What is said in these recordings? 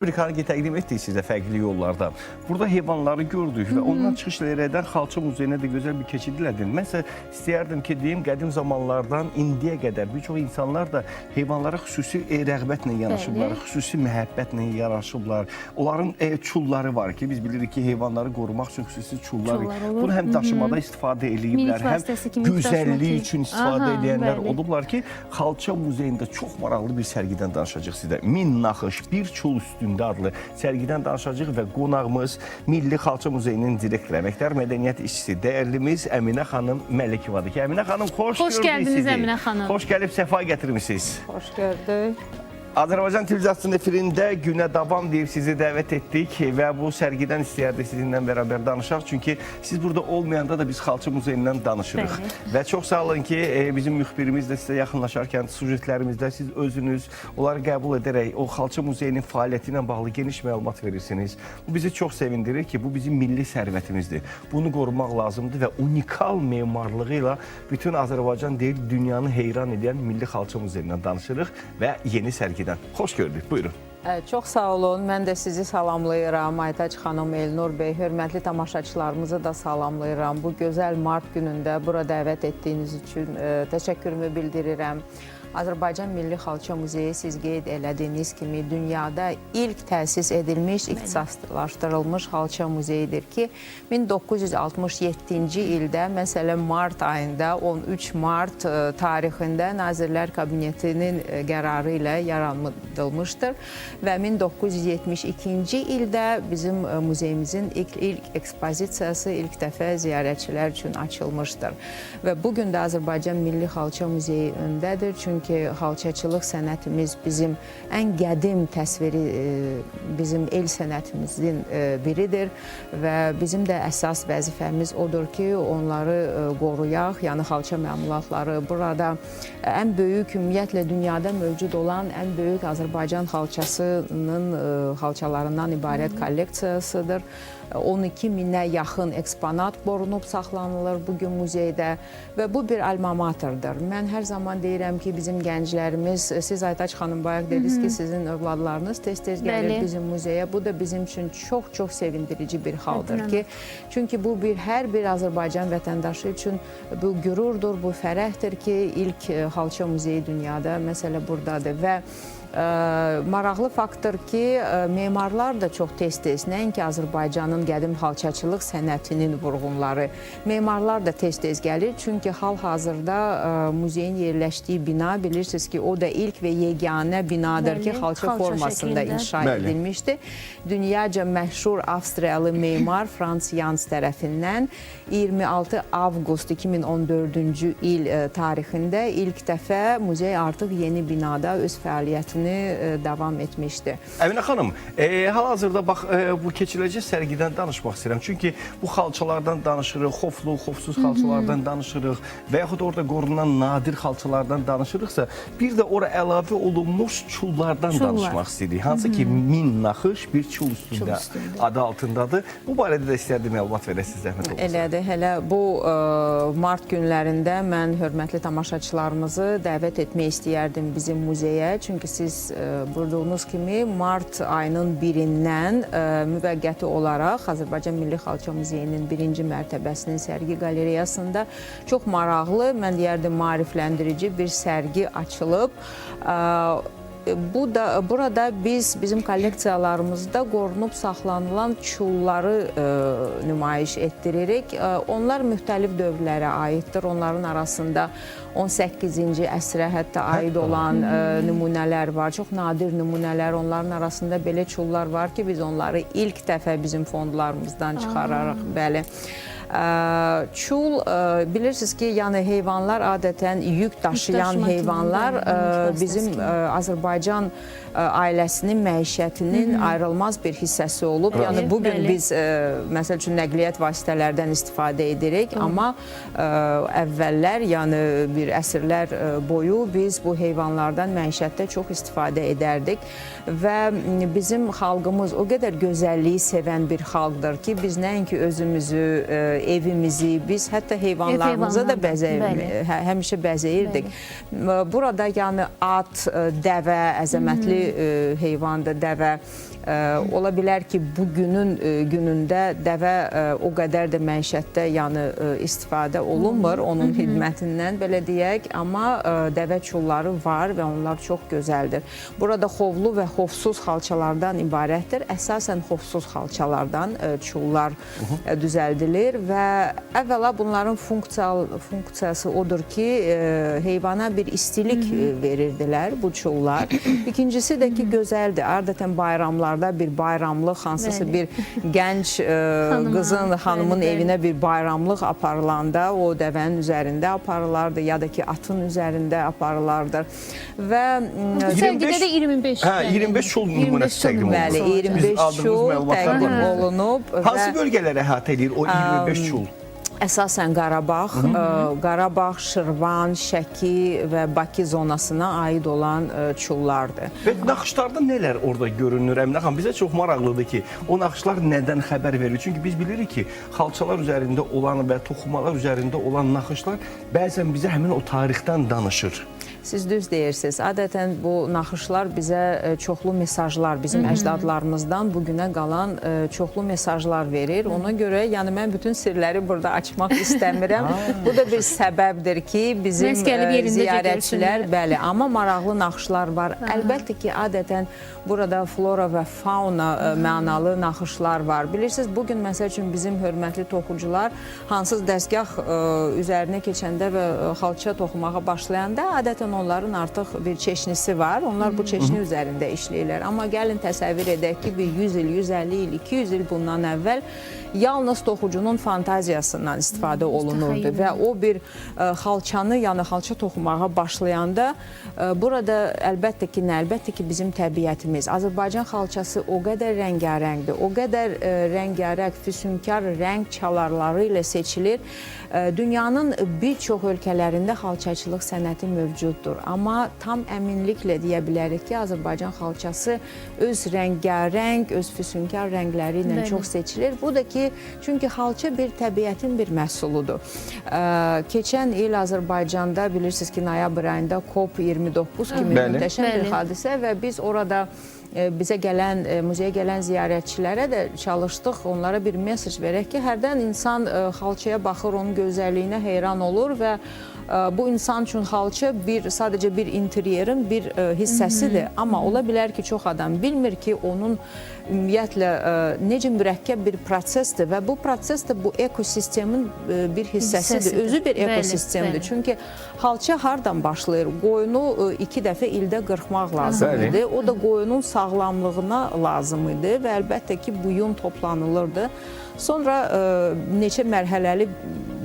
Respublikanı təqdim etdik sizə fərqli yollarda. Burada heyvanları gördük və ondan çıxış edərək Xalça Muzeyinə də gözəl bir keçid elədin. Mən isə istəyərdim ki, deyim, qədim zamanlardan indiyə qədər bir çox insanlar da heyvanlara xüsusi rəğbətlə yanaşıblar, xüsusi məhəbbətlə yanaşıblar. Onların çulları var ki, biz bilirik ki, heyvanları qorumaq üçün xüsusi çullar. Bunu həm daşımada istifadə ediblər, həm gözəlliyi üçün istifadə edənlər olublar ki, Xalça Muzeyində çox maraqlı bir sərgidən danışacaq sizə. 1000 naxış, bir çul üstündə adlı sərgidən danışacaq və qonağımız Milli Xalça Muzeyinin direktoru, əməkdar mədəniyyət işçisi, dəyərlimiz Əminə xanım Məlikivadır ki, Əminə xanım, xoş gəldiniz Əminə xanım. Xoş gəlib, səfa gətirmişsiniz. Xoş gördük. Azərbaycan televiziyasının efirində günə davam deyib sizi dəvət etdik və bu sərgidən istəyərdik sizinlə bərabər danışaq. Çünki siz burada olmayanda da biz Xalça Muzeyindən danışırıq. Və çox sağ olun ki, bizim müxbirimiz də sizə yaxınlaşarkən sujetlərimizdə siz özünüz onları qəbul edərək o Xalça Muzeyinin fəaliyyəti ilə bağlı geniş məlumat verirsiniz. Bu bizi çox sevindirir ki, bu bizim milli sərvətimizdir. Bunu qorumaq lazımdır və unikal memarlığı ilə bütün Azərbaycan deyil, dünyanı heyran edən Milli Xalça Muzeyindən danışırıq və yeni sərgi. Xoş gördük, buyurun. Çox sağ olun, mən də sizi salamlayıram, Aytaç xanım, Elnur bəy, hörmətli tamaşaçılarımızı da salamlayıram. Bu gözəl mart günündə bura dəvət etdiyiniz üçün təşəkkürümü bildirirəm. Azərbaycan Milli Xalça Muzeyi siz qeyd elədiyiniz kimi dünyada ilk təsis edilmiş, ixtisaslaşdırılmış xalça muzeyidir ki, 1967-ci ildə, məsələn, mart ayında, 13 mart tarixində Nazirlər Kabinetinin qərarı ilə yaradılmışdır və 1972-ci ildə bizim muzeyimizin ilk ekspozisiyası ilk dəfə ziyarətçilər üçün açılmışdır. Və bugün də Azərbaycan Milli Xalça Muzeyi öndədir, çünki xalçaçılıq sənətimiz bizim ən qədim təsviri, bizim el sənətimizin biridir və bizim də əsas vəzifəmiz odur ki, onları qoruyaq, yəni xalça məmulatları burada ən böyük, ümumiyyətlə dünyada mövcud olan ən böyük Azərbaycan xalçalarından ibarət kolleksiyasıdır. 12 minə yaxın eksponat qorunub saxlanılır bugün muzeydə və bu bir alma materdir. Mən hər zaman deyirəm ki, bizim gənclərimiz, siz Aytaç xanım bayaq dediniz ki, sizin övladlarınız tez-tez gəlir bizim muzeyə. Bu da bizim üçün çox sevindirici bir haldır ki, çünki bu hər bir Azərbaycan vətəndaşı üçün bu qürurdur, bu fərəhdir ki, ilk xalça muzeyi dünyada məsələ buradadır və maraqlı faktdır ki, memarlar da çox tez-tez, nəinki Azərbaycanın qədim xalçaçılıq sənətinin vurğunları, memarlar da tez-tez gəlir. Çünki hal-hazırda muzeyin yerləşdiyi bina, bilirsiniz ki, o da ilk və yeganə binadır ki, xalça formasında inşa edilmişdir. Dünyaca məşhur Avstriyalı memar Frans Jans tərəfindən 26 avqust 2014-cü il tarixində ilk dəfə muzey artıq yeni binada öz fəaliyyətini davam etmişdir. Əminə xanım, hal-hazırda bax, bu keçiriləcək sərgidən danışmaq istəyirəm. Çünki bu xalçalardan danışırıq, xoflu, xofsuz xalçalardan danışırıq və yaxud orada qorunan nadir xalçalardan danışırıqsa, bir də ora əlavə olunmuş çullardan danışmaq istəyirik. Hansı ki, 1000 naxış bir çul üstündə adı altındadır. Bu barədə də istərdim məlumat verəsiniz, zəhmət olmasın. Elədir, hələ bu mart günlərində mən hörmətli tamaşaçılarımızı dəvət etmək istəyərdim bizim muzeyə. Çünki siz buyurduğunuz kimi mart ayının 1-dən müvəqqəti olaraq Azərbaycan Milli Xalça Muzeyinin 1-ci mərtəbəsinin sərgi qalereyasında çox maraqlı, mən deyərdim maarifləndirici bir sərgi açılıb. Burada biz bizim kolleksiyalarımızda qorunub saxlanılan çulları nümayiş etdiririk. Onlar müxtəlif dövrlərə aiddir. Onların arasında 18-ci əsrə hətta aid olan nümunələr var. Çox nadir nümunələr. Onların arasında belə çullar var ki, biz onları ilk dəfə bizim fondlarımızdan çıxararıq. Bəli. Çul, bilirsiniz ki, yəni heyvanlar adətən yük daşıyan heyvanlar bizim Azərbaycan ailəsinin məişətinin ayrılmaz bir hissəsi olub. Yəni bugün biz məsəl üçün nəqliyyat vasitələrdən istifadə edirik, amma əvvəllər, yəni bir əsrlər boyu biz bu heyvanlardan məişətdə çox istifadə edərdik və bizim xalqımız o qədər gözəlliyi sevən bir xalqdır ki, biz nəinki özümüzü evimizi, biz hətta heyvanlarımızı da həmişə bəzəyirdik. Burada yəni at, dəvə, əzəmətli heyvandır, dəvə. Ola bilər ki, bugünün günündə dəvə o qədər də məişətdə yəni istifadə olunmur onun xidmətindən, belə deyək, amma dəvə çulları var və onlar çox gözəldir. Burada xovlu və xovsuz xalçalardan ibarətdir. Əsasən xovsuz xalçalardan çullar düzəldilir və əvvəla bunların funksiyası odur ki, heyvana bir istilik verirdilər bu çullar. İkincisi də ki, gözəldir. Adətən bayramlar bir bayramlıq, hansısa bir gənc qızın, xanımın evinə bir bayramlıq aparılanda o dəvənin üzərində aparılardı ya da ki atın üzərində aparılarlardır. Və bu sərgidə də 25 25 çul nümunəsi təqdim olunur. Bəli, 25 çul təqdim olunub. Hansı bölgələrə əhatə edir o 25 çul? Əsasən Qarabağ, Şirvan, Şəki və Bakı zonasına aid olan çullardır. Və naxışlarda nələr orada görünür? Əminə xanım, bizə çox maraqlıdır ki, o naxışlar nədən xəbər verir? Çünki biz bilirik ki, xalçalar üzərində olan və toxumalar üzərində olan naxışlar bəzən bizə həmin o tarixdən danışır. Siz düz deyirsiniz. Adətən bu naxışlar bizə çoxlu mesajlar, bizim əcdadlarımızdan bugünə qalan çoxlu mesajlar verir. Ona görə, yəni mən bütün sirləri burada açmaq istəmirəm. Bu da bir səbəbdir ki, bizim ziyarətçilər, bəli, amma maraqlı naxışlar var. Əlbəttə ki, adətən burada flora və fauna mənalı naxışlar var. Bilirsiniz, bugün məsəl üçün bizim hörmətli toxucular hansız dəstgah üzərinə keçəndə və xalça toxumağa başlayanda adətən onların artıq bir çeşnisi var. Onlar bu çeşni üzərində işləyirlər. Amma gəlin təsəvvür edək ki, bir 100 il, 150 il, 200 il bundan əvvəl yalnız toxucunun fantaziyasından istifadə olunurdu və o bir xalçanı, yəni xalça toxumağa başlayanda burada əlbəttə ki, bizim təbiətimiz, Azərbaycan xalçası o qədər rəngarəngdir, o qədər rəngarəng, füsunkar rəng çalarları ilə seçilir. Dünyanın bir çox ölkələrində xalçaçılıq sənəti mövcuddur. Amma tam əminliklə deyə bilərik ki, Azərbaycan xalçası öz rəngarəng, öz füsunkar rəngləri ilə çox seçilir. Bu da ki, çünki xalça bir təbiətin bir məhsuludur. Keçən il Azərbaycanda bilirsiniz ki, noyabr ayında COP29 kimi müntəşəm bir hadisə və biz orada bizə gələn, muzeyə gələn ziyarətçilərə də çalışdıq, onlara bir mesaj verək ki, hərdən insan xalçaya baxır, onun gözəlliyinə heyran olur və bu insan üçün xalça sadəcə bir interyerin bir hissəsidir. Amma ola bilər ki, çox adam bilmir ki, onun ümumiyyətlə necə mürəkkəb bir prosesdir və bu proses də bu ekosistemin bir hissəsidir. Özü bir ekosistemdir. Çünki xalça hardan başlayır? Qoyunu 2 dəfə ildə qırxmaq lazım idi. O da qoyunun sağlamlığına lazım idi və əlbəttə ki, bu yun toplanılırdı. Sonra neçə mərhələli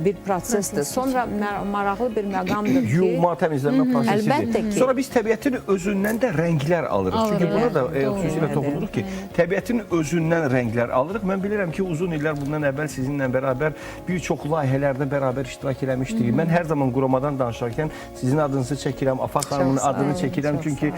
bir prosesdir. Sonra maraqlı bir məqamdır ki... Yuyulma, təmizlənmə prosesidir. Əlbəttə ki. Sonra biz təbiətin özündən də rənglər alırıq. Çünki buna da xüsusilə toxunuruq ki, təbiətin özündən rənglər alırıq. Mən bilirəm ki, uzun illər bundan əvvəl sizinlə bərabər bir çox layihələrdə bərabər iştirak eləmişdik. Mən hər zaman quramadan danışarkən sizin adınızı çəkirəm, Afaq xanımın adını çəkirəm. Çünki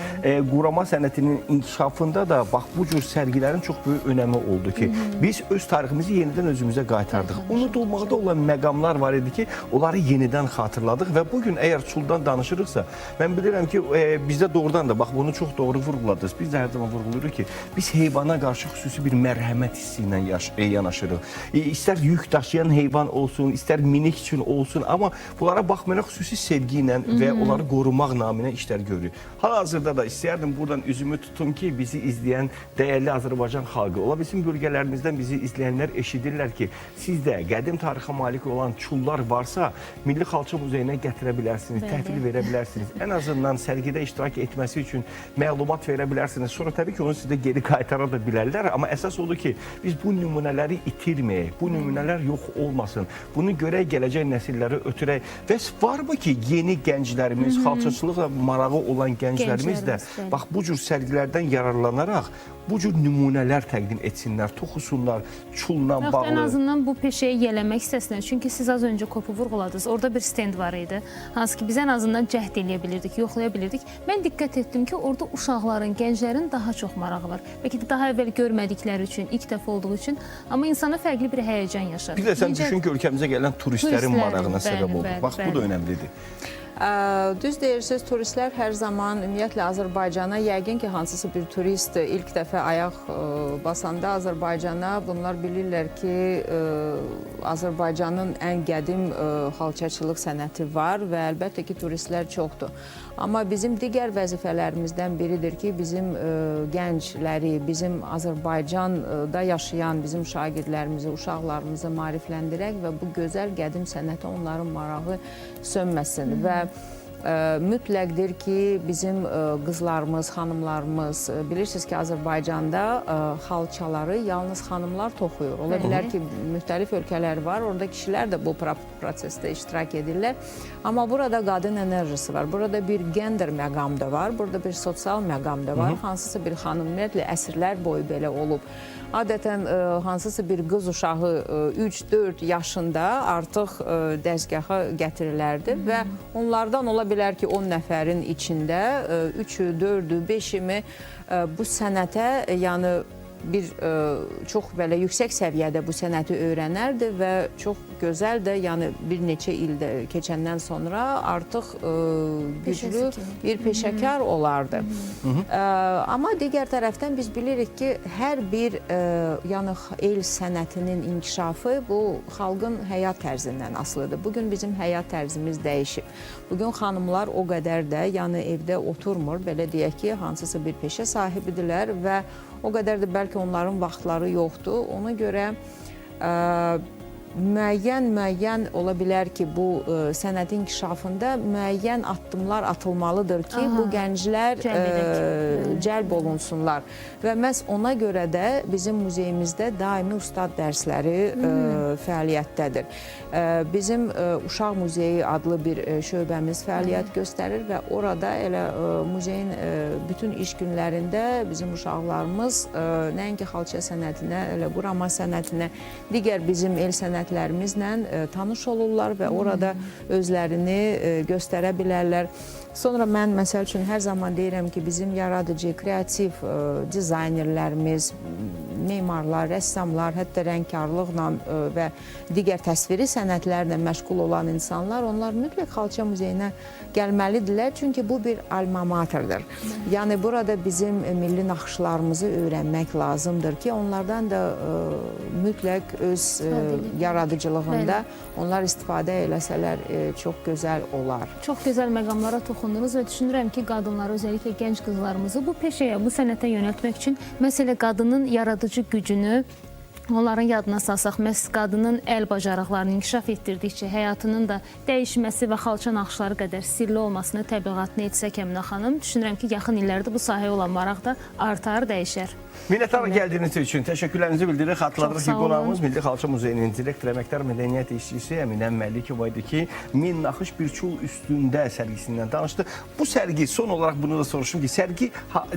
qurama sənətinin inkişafında da bax bu cür sərgilərin çox böyük önəmi oldu ki, biz öz tariximizi yenidən özümüzə qaytardıq. Unudulmaqda olan məqamlar var idi ki, onları yenidən xatırladıq və bugün əgər çuldan danışırıqsa, mən bilirəm ki, bizdə doğrudan da, bax bunu çox doğru vurguladınız. Biz də hər zaman vurguluruq ki, biz heyvana qarşı xüsusi bir mərhəmət hissi ilə yanaşırıq. İstər yük daşıyan heyvan olsun, istər minik üçün olsun, amma bunlara baxmayaraq xüsusi sevgi ilə və onları qorumaq naminə işlər görürük. Hal-hazırda da istəyərdim buradan üzümü tutum ki, bizi izləyən dəyərli Azərbaycan xalqı, ola bizim bölgələrimizdən bizi izləyənlər eşidirlər ki, sizdə qədim tarixə malik olan çullar varsa, Milli Xalça Muzeyinə gətirə bilərsiniz, təhvil verə bilərsiniz. Ən azından sərgidə iştirak etməsi üçün məlumat verə bilərsiniz. Sonra təbii ki, onu sizə geri qaytara da bilərlər. Amma əsas odur ki, biz bu nümunələri itirməyək, bu nümunələr yox olmasın. Bunu görək, gələcək nəsilləri ötürək. Və varmı ki, yeni gənclərimiz, xalçaçılıqla marağı olan gənclərimiz də bax bu cür sərgilərdən yararlanaraq bu cür nümunələr təqdim etsinlər, toxusunlar, çulla bağlı. Ən azından bu peşəyə yələmək istəsinlər. Çünki siz az öncə Kopu vurğuladınız. Orada bir stend var idi. Hansı ki biz ən azından cəhd eləyə bilirdik, yoxlaya bilirdik. Mən diqqət etdim ki, orada uşaqların, gənclərin daha çox marağı var. Bəlkə də daha əvvəl görmədikləri üçün, ilk dəfə olduğu üçün, amma insana fərqli bir həyəcan yaşar. Bir də sən düşün ki, ölkəmizə gələn turistlərin marağına səbəb olur. Bax, bu da önəmlidir. Düz deyirsiniz, turistlər hər zaman ümumiyyətlə Azərbaycana, yəqin ki, hansısa bir turist ilk dəfə ayaq basanda Azərbaycana, bunlar bilirlər ki, Azərbaycanın ən qədim xalçaçılıq sənəti var və əlbəttə ki, turistlər çoxdur. Amma bizim digər vəzifələrimizdən biridir ki, bizim gəncləri, bizim Azərbaycanda yaşayan bizim şagirdlərimizi, uşaqlarımızı maarifləndirək və bu gözəl qədim sənətə onların marağı sönməsin və mütləqdir ki, bizim qızlarımız, xanımlarımız, bilirsiniz ki, Azərbaycanda xalçaları yalnız xanımlar toxuyur. Ola bilər ki, müxtəlif ölkələr var, orada kişilər də bu prosesdə iştirak edirlər. Amma burada qadın enerjisi var, burada bir gender məqam da var, burada bir sosial məqam da var. Hansısa bir xanım, ümumiyyətlə, əsrlər boyu belə olub. Adətən hansısa bir qız uşağı 3-4 yaşında artıq dəzgaha gətirilərdi və onlardan ola bilər ki, 10 nəfərin içində 3-ü, 4-ü, 5-i mi bu sənətə, yəni bir çox belə yüksək səviyyədə bu sənəti öyrənərdi və çox gözəl də, yəni bir neçə ildə keçəndən sonra artıq güclü bir peşəkar olardı. Amma digər tərəfdən biz bilirik ki, hər bir yəni el sənətinin inkişafı bu xalqın həyat tərzindən asılıdır. Bugün bizim həyat tərzimiz dəyişib. Bugün xanımlar o qədər də, yəni evdə oturmur, belə deyək ki, hansısa bir peşə sahibidirlər və o qədər də bəlkə onların vaxtları yoxdur. Ona görə müəyyən ola bilər ki, bu sənətin inkişafında müəyyən addımlar atılmalıdır ki, bu gənclər cəlb olunsunlar. Və məhz ona görə də bizim muzeyimizdə daimi ustad dərsləri fəaliyyətdədir. Bizim Uşaq Muzeyi adlı bir şöbəmiz fəaliyyət göstərir və orada elə muzeyin bütün iş günlərində bizim uşaqlarımız nəinki xalça sənətinə, elə qurama sənətinə, digər bizim el sənətlərimizlə tanış olurlar və orada özlərini göstərə bilərlər. Sonra mən, məsəl üçün, hər zaman deyirəm ki, bizim yaradıcı, kreativ dizaynerlərimiz, memarlar, rəssamlar, hətta rəngkarlıqla və digər təsviri sənətlərlə məşğul olan insanlar, onlar mütləq Xalça Muzeyinə gəlməlidirlər. Çünki bu bir alma materdir. Yəni, burada bizim milli naxışlarımızı öyrənmək lazımdır ki, onlardan da mütləq öz yaradıcılığında onlar istifadə eləsələr çox gözəl olar. Çox gözəl məqamlara toxundunuz və düşünürəm ki, qadınları, özelliklə gənc qızlarımızı bu peşəyə, bu sənətə yönəltmək üçün məsələ qadının yaradıcı gücünü onların yadına salsaq, məhz qadının əl bacarıqlarını inkişaf etdirdikcə həyatının da dəyişməsi və xalça naxışları qədər sirli olmasını təbliğatını etsək Əminə xanım, düşünürəm ki, yaxın illərdə bu sahəyə olan maraq da artar, dəyişər. Minnətdarıq gəldiyiniz üçün təşəkkürlərinizi bildiririk. Xatırladırıq ki, qonağımız Milli Xalça Muzeyinin direktor, əməkdar mədəniyyət işçisi Əminə Məlikova idi ki, Min naxış bir çul üstündə sərgisindən danışdı. Bu sərgi, son olaraq bunu da soruşum ki, sərgi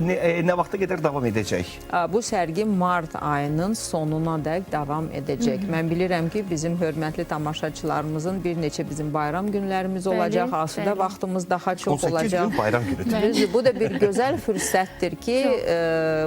nə vaxta qədər davam edəcək? Bu sərgi mart ayının sonuna dək davam edəcək. Mən bilirəm ki, bizim hörmətli tamaşaçılarımızın bir neçə bizim bayram günlərimiz olacaq, asudə vaxtımız daha çox 18 olacaq. 18 gün bayram günüdür. Bu da bir gözəl fürsətdir ki,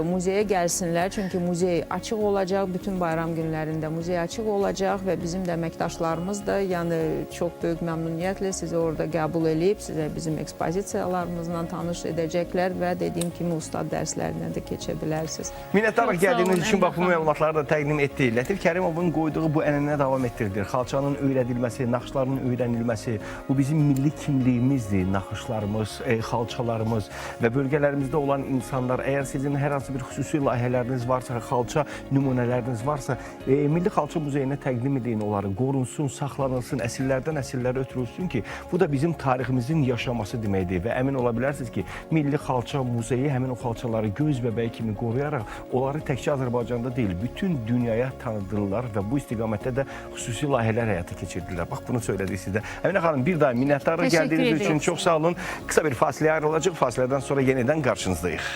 muzeyə gəlsinlər. Çünki muzey açıq olacaq, bütün bayram günlərində muzey açıq olacaq və bizim də əməkdaşlarımız da yəni çox böyük məmnuniyyətlə sizi orada qəbul edib, sizə bizim ekspozisiyalarımızla tanış edəcəklər və dediyim kimi ustad dərslərinə də keçə bilərsiniz. Minnətdarıq gəldiyiniz üçün bax bu məlumatları da təqdim etdi. Lətif Kərimovun qoyduğu bu ənənə davam etdirilir. Xalçanın öyrədilməsi, naxışlarının öyrənilməsi, bu bizim milli kimliyimizdir. Naxışlarımız, xalçalarımız və bölgələrimizdə olan insanlar, əgər sizin hər hansı bir xüsusi layihələriniz varsa, xalça nümunələriniz varsa, Milli Xalça Muzeyinə təqdim edin onları, qorunsun, saxlanılsın, əsillərdən əsillərə ötürülsün ki, bu da bizim tariximizin yaşaması deməkdir və əmin ola bilərsiniz ki, Milli Xalça Muzeyi həmin o xalçaları göz bəbəyi kimi qoruyaraq, onları təkcə Azərbaycanda deyil, bütün dünyaya tanıdırlar və bu istiqamətdə də xüsusi layihələr həyata keçirdirlər. Bax, bunu söylədik sizə. Əminə xanım, bir daha minnətdarıq gəldiyiniz üçün çox sağ olun. Qısa bir fasiləyə ayrılacaq, fasilədən sonra yenidən qarşınızdayıq.